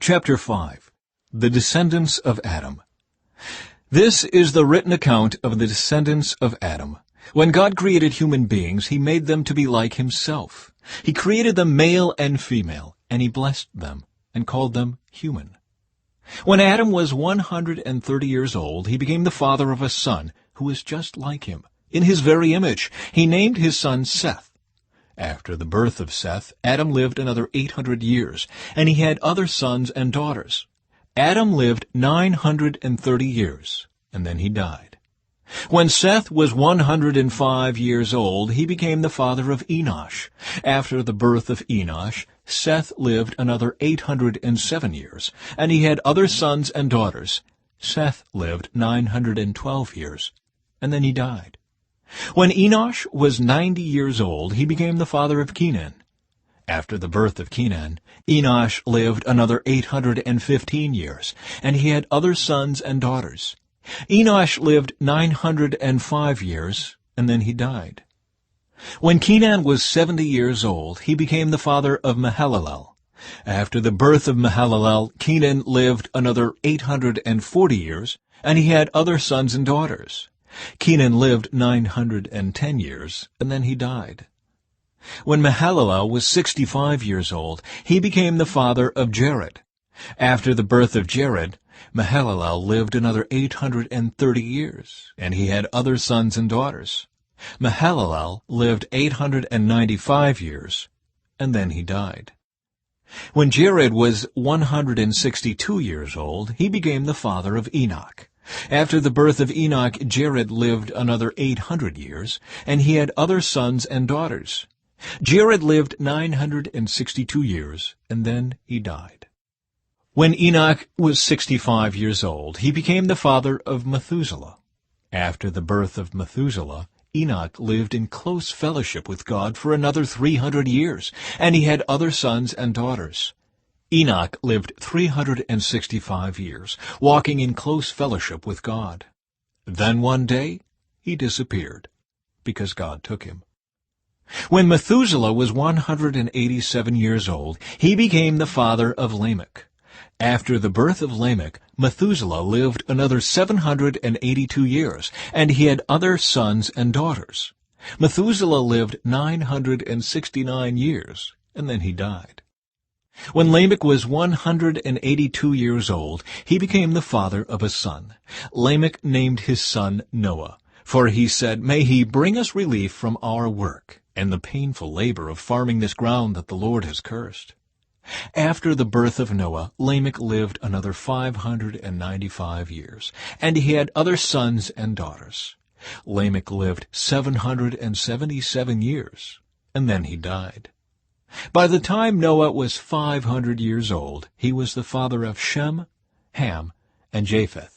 Chapter 5. The Descendants of Adam. This is the written account of the descendants of Adam. When God created human beings, He made them to be like Himself. He created them male and female, and He blessed them, and called them human. When Adam was 130 years old, he became the father of a son who was just like him. In his very image, he named his son Seth. After the birth of Seth, Adam lived another 800 years, and he had other sons and daughters. Adam lived 930 years, and then he died. When Seth was 105 years old, he became the father of Enosh. After the birth of Enosh, Seth lived another 807 years, and he had other sons and daughters. Seth lived 912 years, and then he died. When Enosh was 90 years old, he became the father of Kenan. After the birth of Kenan, Enosh lived another 815 years, and he had other sons and daughters. Enosh lived 905 years, and then he died. When Kenan was 70 years old, he became the father of Mahalalel. After the birth of Mahalalel, Kenan lived another 840 years, and he had other sons and daughters. Kenan lived 910 years, and then he died. When Mahalalel was 65 years old, he became the father of Jared. After the birth of Jared, Mahalalel lived another 830 years, and he had other sons and daughters. Mahalalel lived 895 years, and then he died. When Jared was 162 years old, he became the father of Enoch. After the birth of Enoch, Jared lived another 800 years, and he had other sons and daughters. Jared lived 962 years, and then he died. When Enoch was 65 years old, he became the father of Methuselah. After the birth of Methuselah, Enoch lived in close fellowship with God for another 300 years, and he had other sons and daughters. Enoch lived 365 years, walking in close fellowship with God. Then one day he disappeared, because God took him. When Methuselah was 187 years old, he became the father of Lamech. After the birth of Lamech, Methuselah lived another 782 years, and he had other sons and daughters. Methuselah lived 969 years, and then he died. When Lamech was 182 years old, he became the father of a son. Lamech named his son Noah, for he said, "May he bring us relief from our work and the painful labor of farming this ground that the Lord has cursed." After the birth of Noah, Lamech lived another 595 years, and he had other sons and daughters. Lamech lived 777 years, and then he died. By the time Noah was 500 years old, he was the father of Shem, Ham, and Japheth.